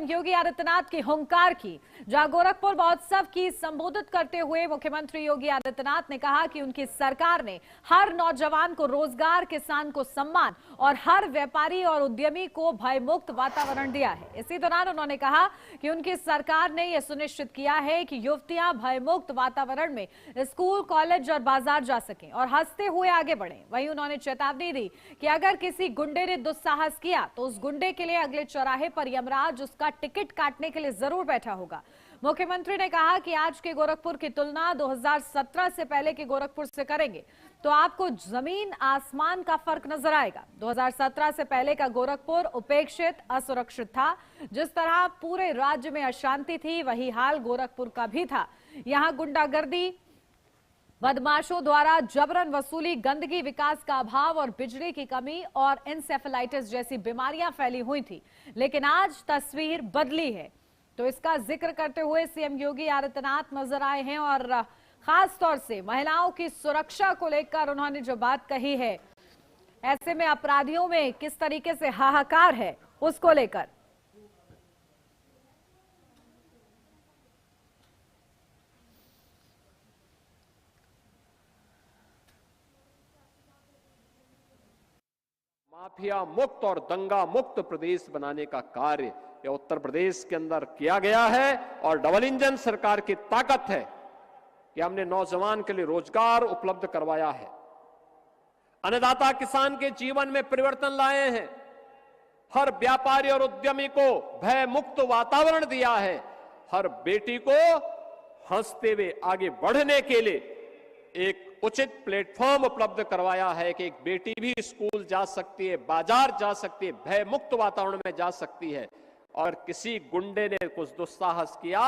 योगी आदित्यनाथ की हुंकार की, जहां गोरखपुर महोत्सव की संबोधित करते हुए मुख्यमंत्री योगी आदित्यनाथ ने कहा कि उनकी सरकार ने हर नौजवान को रोजगार, किसान को सम्मान और हर व्यापारी और उद्यमी को भयमुक्त वातावरण दिया है। इसी दौरान उन्होंने कहा कि उनकी सरकार ने यह सुनिश्चित किया है कि युवतियां भयमुक्त वातावरण में स्कूल, कॉलेज और बाजार जा सकें और हंसते हुए आगे बढ़ें। वहीं उन्होंने चेतावनी दी कि अगर किसी गुंडे ने दुस्साहस किया तो उस गुंडे के लिए अगले चौराहे पर यमराज उसका टिकट काटने के लिए जरूर बैठा होगा। मुख्यमंत्री ने कहा कि आज के गोरखपुर की तुलना 2017 से पहले के गोरखपुर से करेंगे तो आपको जमीन आसमान का फर्क नजर आएगा। 2017 से पहले का गोरखपुर उपेक्षित, असुरक्षित था। जिस तरह पूरे राज्य में अशांति थी, वही हाल गोरखपुर का भी था। यहां गुंडागर्दी, बदमाशों द्वारा जबरन वसूली, गंदगी, विकास का अभाव और बिजली की कमी और इंसेफेलाइटिस जैसी बीमारियां फैली हुई थी। लेकिन आज तस्वीर बदली है। तो इसका जिक्र करते हुए सीएम योगी आदित्यनाथ नजर आए हैं और खास तौर से महिलाओं की सुरक्षा को लेकर उन्होंने जो बात कही है, ऐसे में अपराधियों में किस तरीके से हाहाकार है उसको लेकर। माफिया मुक्त और दंगा मुक्त प्रदेश बनाने का कार्य यह उत्तर प्रदेश के अंदर किया गया है और डबल इंजन सरकार की ताकत है कि हमने नौजवान के लिए रोजगार उपलब्ध करवाया है, अन्नदाता किसान के जीवन में परिवर्तन लाए हैं, हर व्यापारी और उद्यमी को भय मुक्त वातावरण दिया है, हर बेटी को हंसते हुए आगे बढ़ने के लिए एक उचित प्लेटफॉर्म उपलब्ध करवाया है कि एक बेटी भी स्कूल जा सकती है, बाजार जा सकती है, भय मुक्त वातावरण में जा सकती है। और किसी गुंडे ने कुछ दुस्साहस किया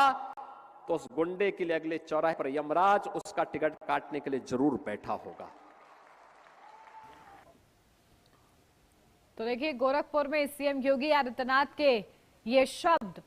तो उस गुंडे के लिए अगले चौराहे पर यमराज उसका टिकट काटने के लिए जरूर बैठा होगा। तो देखिए, गोरखपुर में सीएम योगी आदित्यनाथ के ये शब्द,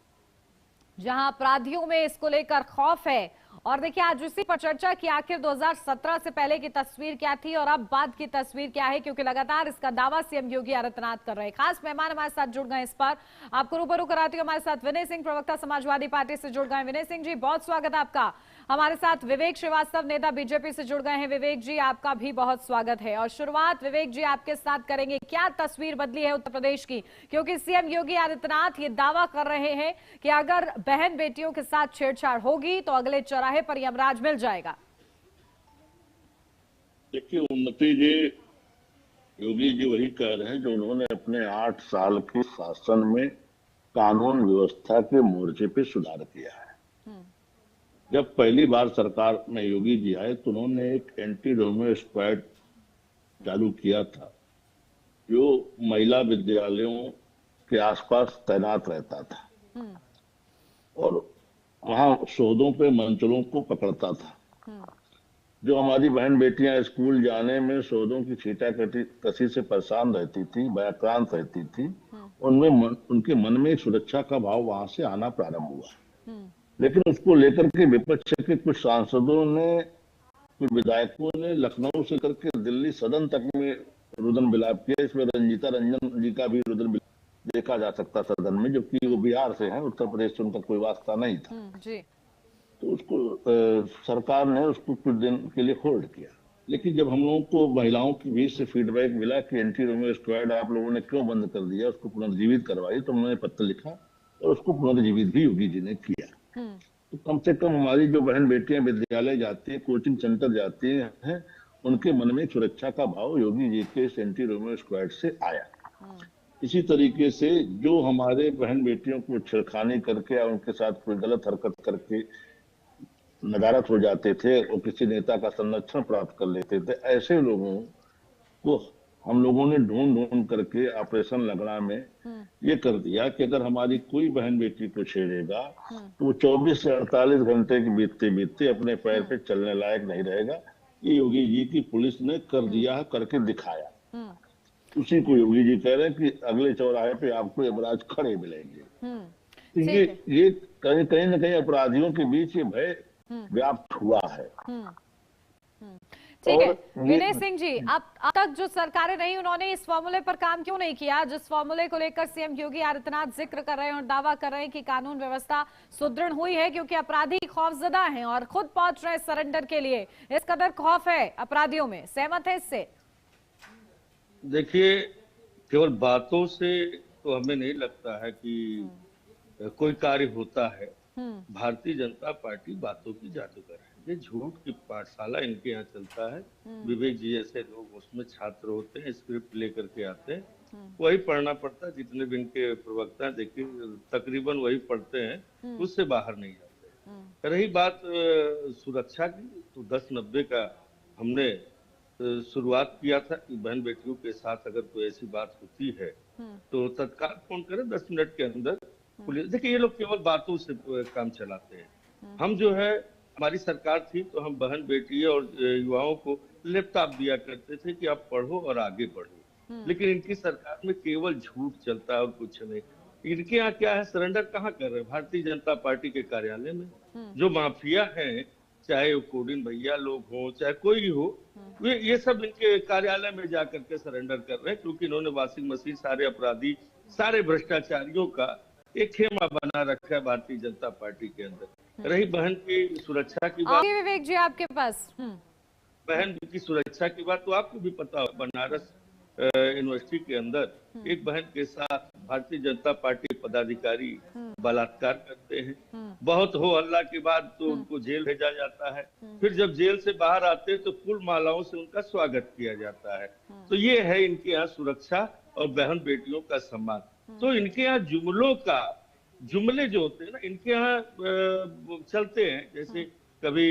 जहां अपराधियों में इसको लेकर खौफ है। और देखिए, आज उसी पर चर्चा की आखिर 2017 से पहले की तस्वीर क्या थी और अब बाद की तस्वीर क्या है, क्योंकि लगातार इसका दावा सीएम योगी आदित्यनाथ कर रहे हैं। खास मेहमान हमारे साथ जुड़ गए इस पर, आपको रूबरू कराती हूं। हमारे साथ विनय सिंह, प्रवक्ता समाजवादी पार्टी से जुड़ गए। विनय सिंह जी, बहुत स्वागत है आपका। हमारे साथ विवेक श्रीवास्तव, नेता बीजेपी से जुड़ गए हैं। विवेक जी, आपका भी बहुत स्वागत है। और शुरुआत विवेक जी आपके साथ करेंगे, क्या तस्वीर बदली है उत्तर प्रदेश की, क्योंकि सीएम योगी आदित्यनाथ ये दावा कर रहे हैं कि अगर बहन बेटियों के साथ छेड़छाड़ होगी तो अगले चौराहे पर यमराज मिल जाएगा। देखिए, उन्नति जी, योगी जी वही कह रहे हैं जो उन्होंने अपने 8 साल के शासन में कानून व्यवस्था के मोर्चे पे सुधार किया है। जब पहली बार सरकार में योगी जी आए तो उन्होंने एक एंटी रोमियो स्क्वाड चालू किया था जो महिला विद्यालयों के आसपास तैनात रहता था और वहां शोधों पे मंचलों को पकड़ता था। जो हमारी बहन बेटियां स्कूल जाने में शोधों की छींटा-कसी से परेशान रहती थी, भयाक्रांत रहती थी, उनमें उनके मन में सुरक्षा का भाव वहां से आना प्रारंभ हुआ। लेकिन उसको लेकर के विपक्ष के कुछ सांसदों ने, कुछ विधायकों ने लखनऊ से करके दिल्ली सदन तक में रुदन बिलाप किया। इसमें रंजीता रंजन जी का भी रुदन बिलाप देखा जा सकता सदन में, जबकि वो बिहार से हैं, उत्तर प्रदेश से उनका कोई वास्ता नहीं था। जी। तो उसको सरकार ने उसको कुछ दिन के लिए होल्ड किया। लेकिन जब हम लोगों को महिलाओं के बीच से फीडबैक मिला कि एंटी रोमियो स्क्वाड आप लोगों ने क्यों बंद कर दिया, उसको पुनर्जीवित करवाई, तो उन्होंने पत्र लिखा और उसको पुनर्जीवित भी योगी जी ने किया। तो कम से कम हमारी जो बहन बेटियां विद्यालय जाती हैं, कोचिंग सेंटर जाती हैं, उनके मन में सुरक्षा का भाव योगी जी के इस एंटी रोमियो स्क्वाड से आया। इसी तरीके से जो हमारे बहन बेटियों को छेड़खानी करके या उनके साथ कोई गलत हरकत करके नदारत हो जाते थे और किसी नेता का संरक्षण प्राप्त कर लेते थे, ऐसे लोगों को हम लोगों ने ढूंढ ढूंढ करके ऑपरेशन लगड़ा में ये कर दिया कि अगर हमारी कोई बहन बेटी को छेड़ेगा तो वो 24 से 48 घंटे के बीतते बीतते अपने पैर पे चलने लायक नहीं रहेगा। ये योगी जी की पुलिस ने कर दिया है, करके दिखाया। उसी को योगी जी कह रहे हैं कि अगले चौराहे पे आपको यमराज खड़े मिलेंगे। तो ये कहीं न कहीं अपराधियों के बीच ये भय व्याप्त हुआ है। ठीक है विनय सिंह जी, अब तक जो सरकारें रही उन्होंने इस फॉर्मूले पर काम क्यों नहीं किया, जिस फॉर्मूले को लेकर सीएम योगी आदित्यनाथ जिक्र कर रहे हैं और दावा कर रहे हैं कि कानून व्यवस्था सुदृढ़ हुई है क्योंकि अपराधी खौफजदा हैं और खुद पहुंच रहे सरेंडर के लिए। इस कदर खौफ है अपराधियों में, सहमत है इससे? देखिए, केवल बातों से तो हमें नहीं लगता है कि कोई कार्य होता है। भारतीय जनता पार्टी बातों की जादूगर है। ये झूठ की पाठशाला इनके यहाँ चलता है। विवेक जी जैसे लोग उसमें छात्र होते हैं, स्क्रिप्ट लेकर के आते हैं, वही पढ़ना पड़ता है। जितने भी इनके प्रवक्ता देखिए तकरीबन वही पढ़ते हैं, उससे बाहर नहीं जाते। रही बात सुरक्षा की, तो 10-90 का हमने शुरुआत किया था कि बहन बेटियों के साथ अगर कोई ऐसी बात होती है तो तत्काल फोन करें, 10 मिनट के अंदर पुलिस। देखिए, ये लोग केवल बातों से काम चलाते हैं। हम जो है, हमारी सरकार थी तो हम बहन बेटी और युवाओं को लैपटॉप दिया करते थे कि आप पढ़ो और आगे बढ़ो। लेकिन इनकी सरकार में केवल झूठ चलता है और कुछ नहीं। इनके यहाँ क्या है, सरेंडर कहाँ कर रहे हैं? भारतीय जनता पार्टी के कार्यालय में। जो माफिया हैं, चाहे वो कोडिन भैया लोग हो, चाहे कोई हो, ये सब इनके कार्यालय में जाकर के सरेंडर कर रहे हैं, क्योंकि इन्होंने वॉशिंग मशीन, सारे अपराधी, सारे भ्रष्टाचारियों का एक खेमा बना रखा है भारतीय जनता पार्टी के अंदर। रही बहन की सुरक्षा की बात, विवेक जी आपके पास बहन की सुरक्षा की बात, तो आपको भी पता हो, बनारस यूनिवर्सिटी के अंदर एक बहन के साथ भारतीय जनता पार्टी पदाधिकारी बलात्कार करते हैं। बहुत हो हल्ला के बाद तो उनको जेल भेजा जाता है। फिर जब जेल से बाहर आते हैं तो फूल मालाओं से उनका स्वागत किया जाता है। तो ये है इनके यहाँ सुरक्षा और बहन बेटियों का सम्मान। तो इनके यहाँ जुमले जो होते हैं ना, इनके यहाँ चलते हैं। जैसे कभी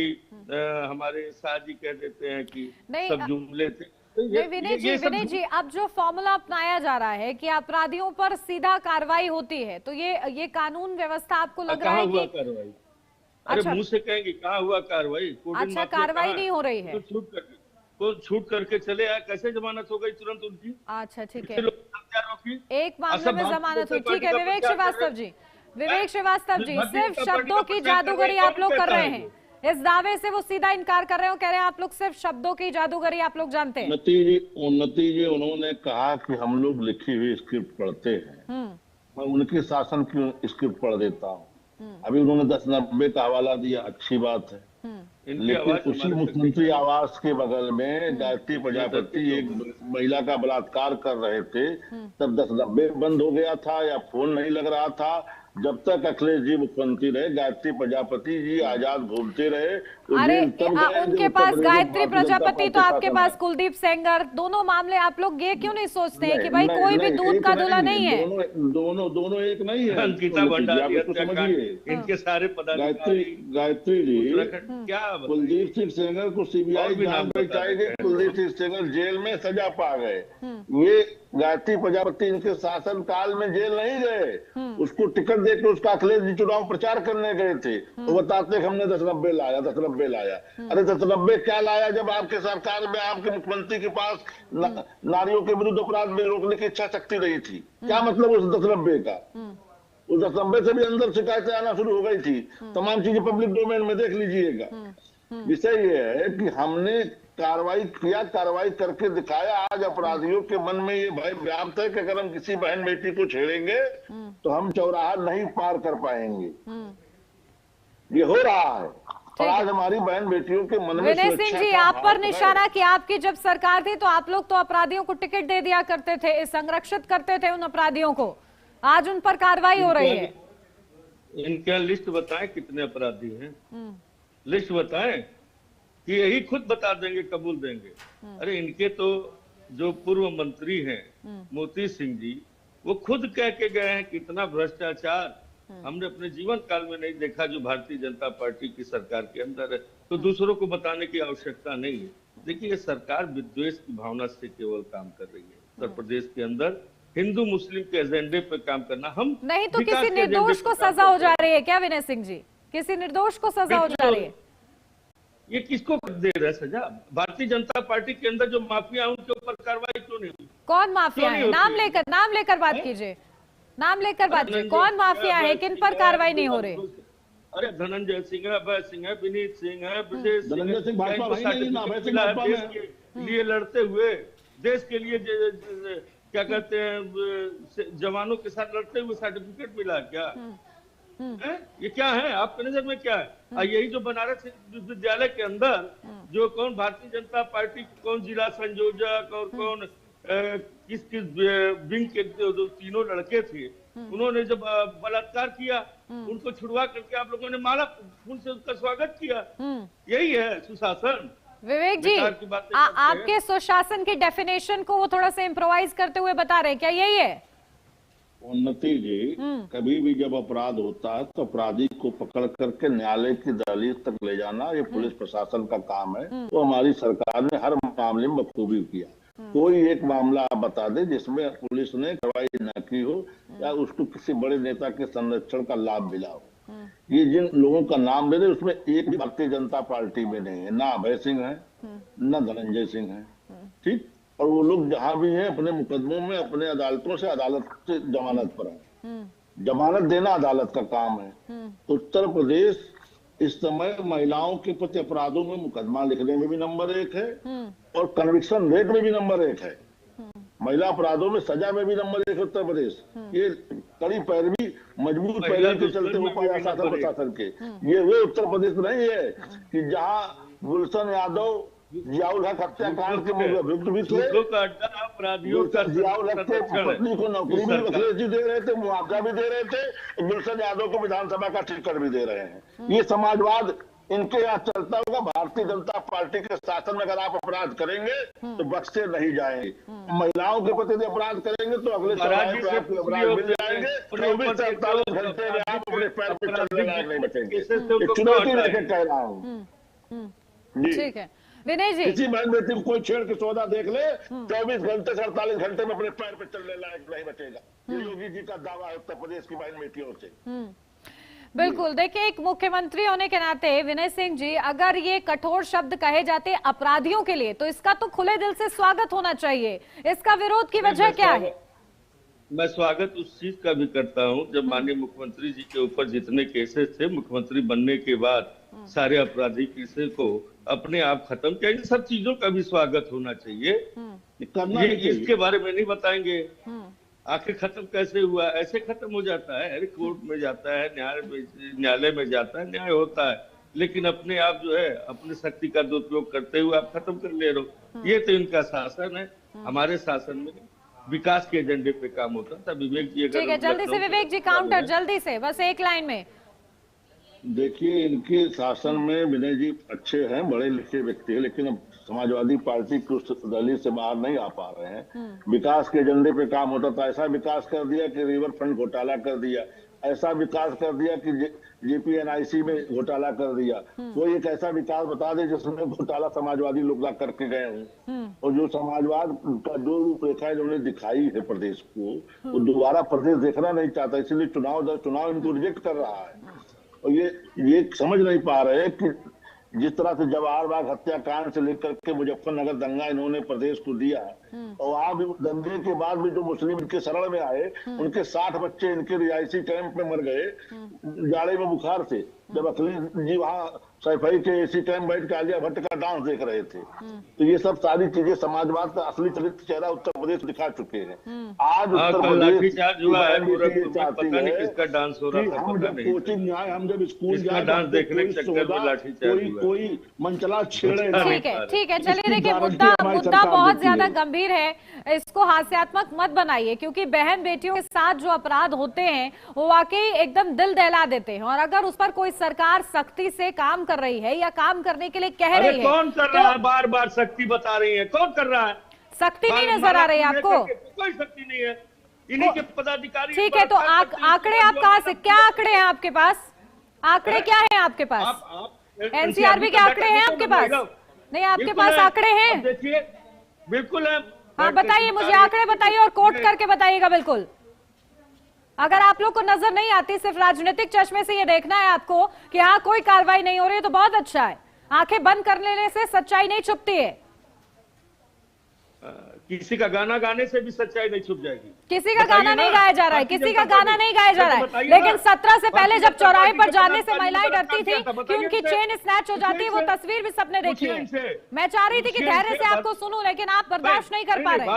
हमारे शाह जी कह देते हैं कि सब जुमले थे। विनय जी, अब जो फॉर्मूला अपनाया जा रहा है कि अपराधियों पर सीधा कार्रवाई होती है, तो ये कानून व्यवस्था आपको लग रहा है कि कार्रवाई? अरे मुंह से कहेंगे कहाँ हुआ कार्रवाई? अच्छा, कार्रवाई नहीं हो रही है, तो छूट करके चले आए, कैसे जमानत हो गई तुरंत उनकी? अच्छा, ठीक है, एक मामले में जमानत हुई। ठीक है विवेक श्रीवास्तव जी, सिर्फ शब्दों की जादूगरी आप लोग कर रहे हैं। इस दावे से वो सीधा इनकार कर रहे हो, कह रहे हैं आप लोग सिर्फ शब्दों की जादूगरी आप लोग जानते हैं। उन्नति जी उन्होंने कहा कि हम लोग लिखी हुई स्क्रिप्ट पढ़ते हैं, मैं उनके शासन की स्क्रिप्ट पढ़ देता हूँ। अभी उन्होंने 10-90 का हवाला दिया, अच्छी बात है, लेकिन उसी मुख्यमंत्री आवास के बगल में गायत्री प्रजापति एक महिला का बलात्कार कर रहे थे, तब 10-90 बंद हो गया था या फोन नहीं लग रहा था। जब तक अखिलेश जी मुख्यमंत्री रहे, गायत्री प्रजापति जी आजाद घूमते रहे। अरे उनके पास गायत्री प्रजापति तो आपके पास कुलदीप सेंगर, दोनों मामले आप लोग ये क्यों नहीं सोचते हैं कि भाई कोई भी दूध का दूल्हा नहीं है? दोनों एक नहीं है। अंकिता भंडारी समझिए, इनके सारे पदाधिकारी, गायत्री जी क्या, कुलदीप सिंह सेंगर को सीबीआई जांच बैठाएगी, कुलदीप सिंह सेंगर जेल में सजा पा गए। ये गायत्री प्रजापति इनके शासन काल में जेल नहीं गए, उसको टिकट देकर उसका अखिलेश जी चुनाव प्रचार करने गए थे, तो बताते हमने 10-90 लाया। अरे 10-90 क्या लाया, जब आपके सरकार में आपके मुख्यमंत्री के पास नारियों के विरुद्ध अपराध में रोकने की इच्छा शक्ति नहीं थी। क्या मतलब उस 10-90 का? उस 10-90 से भी अंदर शिकायतें आना शुरू हो गई थी। तमाम चीजें पब्लिक डोमेन में देख लीजिएगा। विषय ये है कि हमने कार्रवाई करके दिखाया। आज अपराधियों के मन में ये भय व्याप्त है कि अगर हम किसी बहन बेटी को छेड़ेंगे तो हम चौराहा नहीं पार कर पाएंगे। ये हो रहा है, और आज हमारी बहन बेटियों के मन में विनय सिंह जी, आप पर निशाना कि आपकी जब सरकार थी तो आप लोग तो अपराधियों को टिकट दे दिया करते थे, संरक्षित करते थे उन अपराधियों को, आज उन पर कार्रवाई हो रही है। इनका लिस्ट बताएं कितने अपराधी हैं, लिस्ट बताएं कि यही खुद बता देंगे, कबूल देंगे। अरे इनके तो जो पूर्व मंत्री हैं मोती सिंह जी, वो खुद कह के गए हैं कि इतना भ्रष्टाचार हमने अपने जीवन काल में नहीं देखा जो भारतीय जनता पार्टी की सरकार के अंदर है। तो दूसरों को बताने की आवश्यकता नहीं है। देखिए, ये सरकार विद्वेष की भावना से केवल काम कर रही है। उत्तर प्रदेश के अंदर हिंदू मुस्लिम के एजेंडे पे काम करना, हम नहीं तो किसी निर्दोष को सजा हो जा रही है क्या विनय सिंह जी? किसी निर्दोष को सजा हो जा रही है? ये किसको दे रहे हैं सजा? भारतीय जनता पार्टी के अंदर जो माफिया उनके ऊपर कार्रवाई क्यों नहीं हुई? कौन माफिया है? नाम लेकर बात कीजिए, नाम लेकर बात कीजिए। कौन माफिया है, किन पर कार्रवाई नहीं हो रही? अरे धनंजय सिंह है, अभय सिंह है, विनीत सिंह है, ब्रजेश सिंह धनंजय सिंह भाजपा में नहीं ना, अभय सिंह भाजपा देश में के लिए लड़ते हुए, देश के लिए क्या कहते हैं जवानों के साथ लड़ते हुए सर्टिफिकेट मिला क्या है? ये क्या है आपके नजर में क्या है? यही जो बनारस विश्वविद्यालय के अंदर जो कौन भारतीय जनता पार्टी कौन जिला संयोजक और कौन किस किस विंग के जो तीनों लड़के थे, उन्होंने जब बलात्कार किया उनको छुड़वा करके आप लोगों ने माला फूल से उसका स्वागत किया। यही है सुशासन। विवेक जी, आपके सुशासन की डेफिनेशन को वो थोड़ा सा इम्प्रोवाइज करते हुए बता रहे हैं, क्या यही है? उन्नति जी, कभी भी जब अपराध होता है तो अपराधी को पकड़ करके न्यायालय की दहलीज तक ले जाना ये पुलिस प्रशासन का काम है। तो हमारी सरकार ने हर मामले में बखूबी किया। कोई एक मामला आप बता दे जिसमें पुलिस ने कार्रवाई न की हो या उसको किसी बड़े नेता के संरक्षण का लाभ मिला हो। ये जिन लोगों का नाम ले रहे उसमें एक भी भारतीय जनता पार्टी में नहीं है, ना अभय सिंह है न धनंजय सिंह है, ठीक। और वो लोग जहाँ भी हैं अपने मुकदमों में अपने अदालतों से अदालत से जमानत पर है। जमानत देना अदालत का काम है। उत्तर प्रदेश इस समय महिलाओं के प्रति अपराधों में मुकदमा लिखने में भी नंबर 1 है और कन्विक्शन रेट में भी नंबर 1 है। महिला अपराधों में सजा में भी नंबर 1 उत्तर प्रदेश। ये कड़ी पैरवी मजबूत पैरवी के चलते हो पाया शासन प्रशासन के। ये वे उत्तर प्रदेश नहीं है कि जहाँ गुलशन यादव जियाउल हक हत्याकांड के अभियुक्त भी थे, जियाउल हक के पत्नी को नौकरी भी वकील दे रहे थे, मुआवजा भी दे रहे थे, गुलशन यादव को विधानसभा का टिकट भी दे रहे हैं। ये समाजवाद इनके यहाँ चलता होगा। भारतीय जनता पार्टी के शासन में अगर आप अपराध करेंगे तो बख्शे नहीं जाएंगे। महिलाओं के प्रति अपराध करेंगे तो अगले अपराध मिल जाएंगे। 24 से 48 घंटे में आप अपने पैर पे चलने लायक नहीं बचेंगे। चुनौती लेके कह रहा हूँ। ठीक है विनय जी, किसी बहन बेटी को कोई छेड़ के सौदा देख ले 24 घंटे से 48 घंटे में अपने पैर पे चलने लायक नहीं बचेगा। ये योगी जी का दावा है उत्तर प्रदेश की बहन बेटियों से। बिल्कुल। देखिए, एक मुख्यमंत्री होने के नाते विनय सिंह जी, अगर ये कठोर शब्द कहे जाते अपराधियों के लिए तो इसका तो खुले दिल से स्वागत होना चाहिए। इसका विरोध की वजह क्या है? मैं स्वागत उस चीज का भी करता हूं जब माननीय मुख्यमंत्री जी के ऊपर जितने केसेस थे मुख्यमंत्री बनने के बाद सारे आपराधिक केसेस को अपने आप खत्म किया। इन सब चीजों का भी स्वागत होना चाहिए। ये इसके बारे में नहीं बताएंगे आखिर खत्म कैसे हुआ? ऐसे खत्म हो जाता है? अरे कोर्ट में जाता है, न्यायालय में जाता है, न्याय होता है, लेकिन अपने आप जो है अपनी शक्ति का दुरुपयोग करते हुए आप खत्म कर ले रहे हो। ये तो इनका शासन है। हमारे शासन में विकास के एजेंडे पे काम होता था। विवेक जी, ठीक है, जल्दी से विवेक जी काउंटर, जल्दी से, बस एक लाइन में। देखिए, इनके शासन में विनय जी अच्छे हैं, बड़े लिखे व्यक्ति है, लेकिन अब समाजवादी पार्टी की उस दहलीज से बाहर नहीं आ पा रहे हैं। विकास के एजेंडे पे काम होता था, ऐसा विकास कर दिया कि रिवर फ्रंट घोटाला कर दिया, ऐसा विकास कर दिया कि जेपीएनआईसी में घोटाला कर दिया। कोई एक ऐसा विकास बता दे जिसमें घोटाला समाजवादी लोग करके गए हों। और जो समाजवाद का जो रूपरेखा इन्होंने दिखाई है प्रदेश को, वो दोबारा प्रदेश देखना नहीं चाहता, इसलिए चुनाव इनको रिजेक्ट कर रहा है। और ये समझ नहीं पा रहे कि जिस तरह से जवाहर बाग हत्याकांड से लेकर के मुजफ्फरनगर दंगा इन्होंने प्रदेश को दिया, और आज दंगे के बाद भी जो मुस्लिम इनके शरण में आए उनके 60 बच्चे इनके रिहायशी कैंप में मर गए जाड़े में बुखार से, जब अखिलेश जी वहाँ सैफई के एसी कैंप बैठ के आलिया भट्ट का डांस देख रहे थे। तो ये सब सारी चीजें समाजवाद का असली चरित्र चेहरा उत्तर प्रदेश दिखा चुके हैं। आज उत्तर प्रदेश कोचिंग न्याय, हम जब स्कूल कोई मंचला छेड़े। ठीक है, चलिए देखिए, मुद्दा बहुत ज्यादा गंभीर है, इसको हास्यात्मक मत बनाइए, क्योंकि बहन बेटियों के साथ जो अपराध होते हैं वो वाकई एकदम दिल दहला देते हैं। और अगर उस पर कोई सरकार सख्ती से काम कर रही है या काम करने के लिए कह रही है, कौन कर रहा है? बार बार सख्ती बता रही है, कौन कर रहा है? सख्ती नहीं नजर आ रही है आपको? कोई सख्ती नहीं है, इन्हीं के पदाधिकारी। ठीक है, तो आंकड़े आप कहाँ से, क्या आंकड़े हैं आपके पास? आंकड़े क्या है आपके पास? एनसीआरबी के आंकड़े हैं आपके पास? नहीं, आपके पास आंकड़े हैं? देखिए, बिल्कुल है। हाँ, बताइए, मुझे आंकड़े बताइए और कोट करके बताइएगा। बिल्कुल, अगर आप लोग को नजर नहीं आती, सिर्फ राजनीतिक चश्मे से ये देखना है आपको कि हाँ कोई कार्रवाई नहीं हो रही है, तो बहुत अच्छा है। आंखें बंद कर लेने से सच्चाई नहीं छुपती है। किसी का गाना गाने से भी सच्चाई नहीं छुप जाएगी। किसी का गाना नहीं गाया जा रहा है, किसी का गाना नहीं गाया जा रहा है, लेकिन 17 से पहले जब चौराहे पर जाने से महिलाएं डरती थी कि उनकी चेन स्नैच हो जाती है, वो तस्वीर भी सबने देखी है। मैं चाह रही थी कि धैर्य से आपको सुनूं, लेकिन आप बर्दाश्त नहीं कर पा रहे।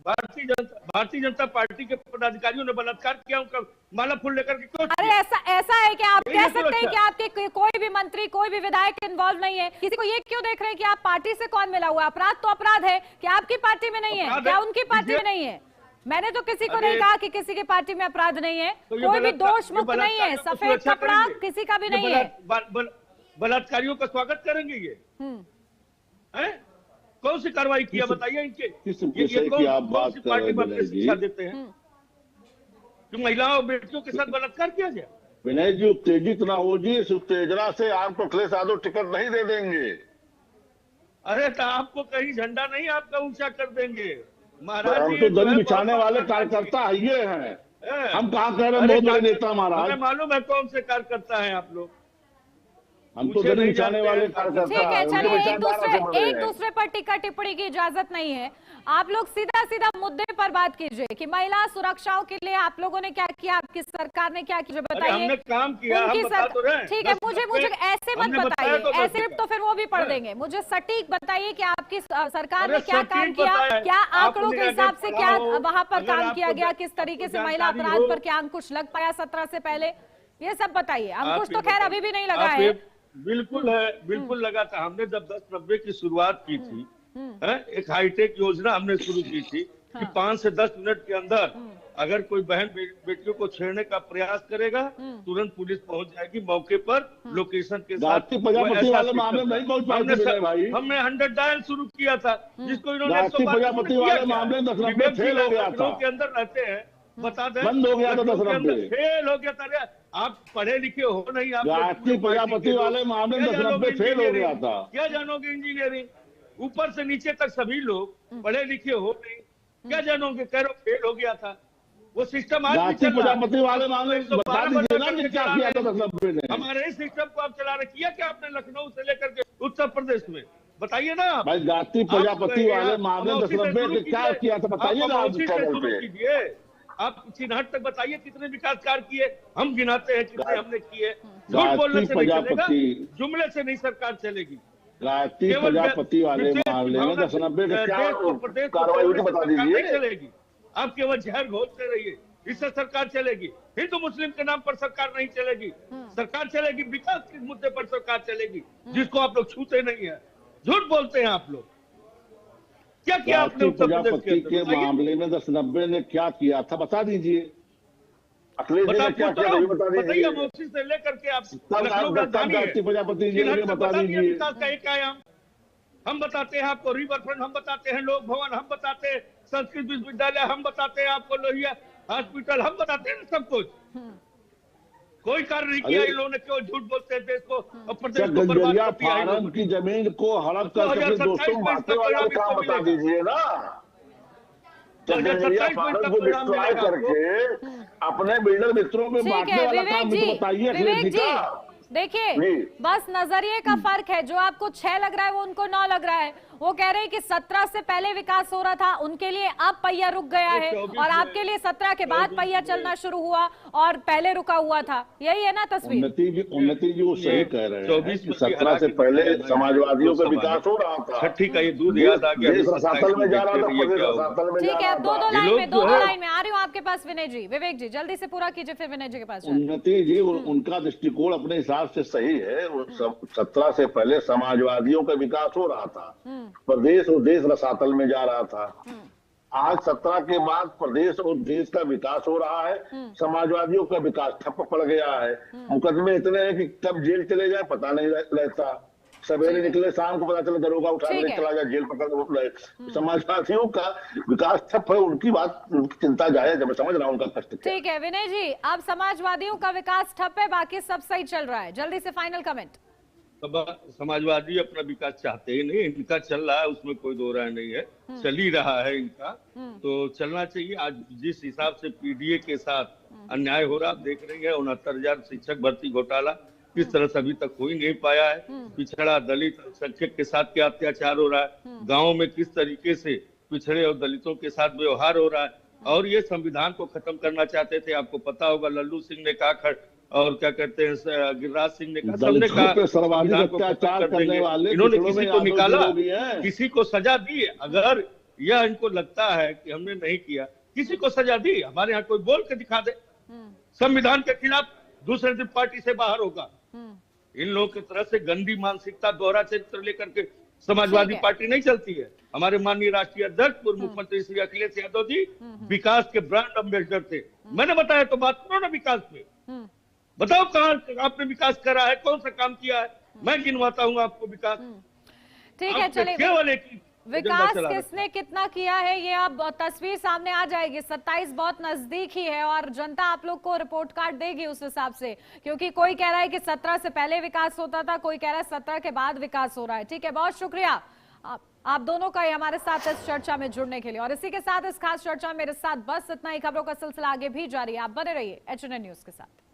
भारतीय जनता पार्टी के पदाधिकारियों ने बलात्कार किया, उनका माला फूल लेकर के क्यों? अरे ऐसा है कि आप कह सकते हैं कि आपके कोई भी मंत्री, कोई भी विधायक इन्वॉल्व नहीं है, किसी को ये क्यों देख रहे हैं कि आप पार्टी से कौन मिला हुआ है? अपराध तो अपराध है कि आपकी पार्टी में नहीं है, क्या उनकी पार्टी में नहीं है? मैंने तो किसी को नहीं कहा कि किसी की पार्टी में अपराध नहीं है, कोई भी दोष मुक्त नहीं है, सफेद कपड़ा किसी का भी नहीं है। बलात्कारियों का स्वागत करेंगे ये? कौन सी कार्रवाई किया बताइए इनके? कौन सी पार्टी में अपने शिक्षा देते हैं कि महिलाओं और बेटियों के साथ बलात्कार किया गया? विनय जी, उत्तेजित ना हो जी, इस उत्तेजना से आपको अखिलेश यादव टिकट नहीं दे देंगे। अरे तो आपको कहीं झंडा नहीं आपका ऊंचा कर देंगे महाराज। हम तो दरी बिछाने वाले कार्यकर्ता ये हैं, हम कहाँ कह रहे हैं बहुत बड़े नेता महाराज। हमें मालूम है कौन से कार्यकर्ता हैं आप लोग, हम तो दरी बिछाने वाले कार्यकर्ता। ठीक है, चलिए एक दूसरे पर टीका टिप्पणी की इजाजत नहीं है। आप लोग सीधा मुद्दे पर बात कीजिए कि महिला सुरक्षाओं के लिए आप लोगों ने क्या किया, आपकी सरकार ने क्या किया, बताइए। हमने काम किया, हम बता तो रहे हैं। ठीक है, मुझे ऐसे मत बताइए, ऐसे तो फिर वो भी पढ़ देंगे। मुझे सटीक बताइए कि आपकी सरकार ने क्या काम किया, क्या आंकड़ों के हिसाब से क्या वहां पर काम किया गया, किस तरीके से महिला अपराध पर क्या अंकुश लग पाया 17 से पहले, ये सब बताइए। अंकुश तो खैर अभी भी नहीं लगा है। बिल्कुल है, बिल्कुल लगा था। हमने जब 10-90 की शुरुआत की थी, एक हाईटेक योजना हमने शुरू की थी कि 5 से 10 मिनट के अंदर अगर कोई बहन बेटियों को छेड़ने का प्रयास करेगा, तुरंत पुलिस पहुंच जाएगी मौके पर लोकेशन के साथ। प्रजापति वाले मामले में नहीं पहुंच पाए भाई। हमने 100 डायल शुरू किया था, जिसको इन्होंने प्रजापति वाले मामले में 10-90 फेल हो गया था। के अंदर रहते हैं, बता दें बंद हो गया था 10-90 फेल हो गया था। आप पढ़े लिखे हो नहीं, आप प्रजापति वाले मामले में 10-90 फेल हो गया था। क्या जानोगे इंजीनियरिंग? ऊपर से नीचे तक सभी लोग पढ़े लिखे हो नहीं, क्या जानोगे? कह रहे फेल हो गया था। वो सिस्टम आज प्रजापति वाले मामले में बता दीजिए ना कि क्या किया था 10-90 ने। हमारे इस सिस्टम को आप चला रहे, किया क्या आपने लखनऊ से लेकर के उत्तर प्रदेश में? बताइए ना भाई, जाति प्रजापति वाले मामले में 10-90 ने क्या किया था बताइए ना। आप चिन्हट तक बताइए कितने विकास कार्य किए, हम गिनाते हैं कितने हमने किए। झूठ बोलने से नहीं चलेगा, जुमले से नहीं सरकार चलेगी। राष्ट्रीय प्रजापति वाले मामले में 10-90 का क्या कार्रवाई हुई बता दीजिए। चलेगी, आप केवल जहर घोलते रहिए, इससे सरकार चलेगी। हिंदू मुस्लिम के नाम पर सरकार नहीं चलेगी, सरकार चलेगी विकास के मुद्दे पर सरकार चलेगी, जिसको आप लोग छूते नहीं है। झूठ बोलते हैं आप लोग। क्या किया आपने उत्तर प्रदेश के मामले में 10-90 ने क्या किया था बता दीजिए। अखिलेश जी ने क्या किया बता दीजिए। मोदी से लेकर के आप प्रजापति जी ने बता दीजिए। विकास का एक आयाम हम बताते हैं आपको, रिवर फ्रंट हम बताते हैं, लोक भवन हम बताते हैं, संस्कृत विश्वविद्यालय हम बताते हैं आपको, लोहिया हॉस्पिटल हम बताते हैं, सब कुछ। कोई कार्य नहीं किया इन लोगों ने, क्यों झूठ बोलते हैं देश को और प्रदेश को बर्बाद करती है। फार्म की जमीन को हड़प करके दोस्तों बांटने वाला काम बता दीजिए ना। फार्म को डिस्ट्रॉय करके अपने बिल्डर मित्रों में बांटने वाला काम बताइए अखिलेश जी का। देखिए, बस नजरिए का फर्क है। जो आपको 6 लग रहा है वो उनको 9 लग रहा है। वो कह रहे हैं कि 17 से पहले विकास हो रहा था, उनके लिए अब पहिया रुक गया है, और आपके लिए 17 के बाद पहिया चलना शुरू हुआ और पहले रुका हुआ था। यही है ना तस्वीर? उन्नति जी वो सही कह रहे हैं कि 17 से पहले समाजवादियों का विकास हो रहा था। छठी का ये दूध याद आ गया, रसातल में जा रहा था। ठीक है, अब दो लाइन में आ रही हूँ आपके पास विनय जी। विवेक जी जल्दी से पूरा कीजिए, फिर विनय जी के पास। उन्नति जी उनका दृष्टिकोण अपने हिसाब से सही है। 17 से पहले समाजवादियों का विकास हो रहा था, प्रदेश और देश रसातल में जा रहा था। आज 17 के बाद प्रदेश और देश का विकास हो रहा है, समाजवादियों का विकास ठप पड़ गया है। मुकदमे इतने हैं कि कब जेल चले जाए पता नहीं रहता। सवेरे निकले शाम को पता चला दरोगा उठाने चला जाए, जेल पकड़। समाजवादियों का विकास ठप है, उनकी बात उनकी चिंता जायज है, मैं समझ रहा हूँ उनका कष्ट। ठीक है विनय जी, अब समाजवादियों का विकास ठप है, बाकी सब सही चल रहा है। जल्दी से फाइनल कमेंट। समाजवादी अपना विकास चाहते ही नहीं, इनका चल रहा है उसमें कोई दो राय नहीं है, चल ही रहा है इनका, तो चलना चाहिए। आज जिस हिसाब से पीडीए के साथ अन्याय हो रहा, आप देख रहे हैं 69,000 शिक्षक भर्ती घोटाला किस तरह से अभी तक हो ही नहीं पाया है। पिछड़ा दलित अल्पसंख्यक के साथ क्या अत्याचार हो रहा है, गाँव में किस तरीके से पिछड़े और दलितों के साथ व्यवहार हो रहा है, और ये संविधान को खत्म करना चाहते थे। आपको पता होगा लल्लू सिंह ने कहा और क्या कहते हैं गिरिराज सिंह ने कहा, सबने कहा पे सर्वाधिक संविधान को खत्म अत्याचार कर करने देंगे। वाले इन्होंने पिछड़ों किसी में को यादव निकाला, जी लोग ही हैं। किसी को सजा दी। अगर यह इनको लगता है कि हमने नहीं किया, किसी को सजा दी, हमारे यहाँ कोई बोल के दिखा दे संविधान के खिलाफ, दूसरे दिन पार्टी से बाहर होगा। इन लोगों की तरह से गंदी मानसिकता, दोहरा चरित्र लेकर के समाजवादी पार्टी नहीं चलती है। हमारे माननीय राष्ट्रीय अध्यक्ष पूर्व मुख्यमंत्री श्री अखिलेश यादव जी विकास के ब्रांड एम्बेसडर थे। मैंने बताया तो बात करो ना विकास पे, बताओ कहाँ आपने विकास करा है, कौन सा काम किया है, मैं गिनवाता हूँ आपको विकास। ठीक है, चलिए केवल एक विकास किसने कितना किया है ये अब तस्वीर सामने आ जाएगी। 27 बहुत नजदीक ही है और जनता आप लोग को रिपोर्ट कार्ड देगी उस हिसाब से, क्योंकि कोई कह रहा है कि 17 से पहले विकास होता था, कोई कह रहा है 17 के बाद विकास हो रहा है। ठीक है, बहुत शुक्रिया आप दोनों का हमारे साथ इस चर्चा में जुड़ने के लिए। और इसी के साथ इस खास चर्चा में मेरे साथ बस इतना ही। खबरों का सिलसिला आगे भी जारी है, आप बने रहिए HNN न्यूज के साथ।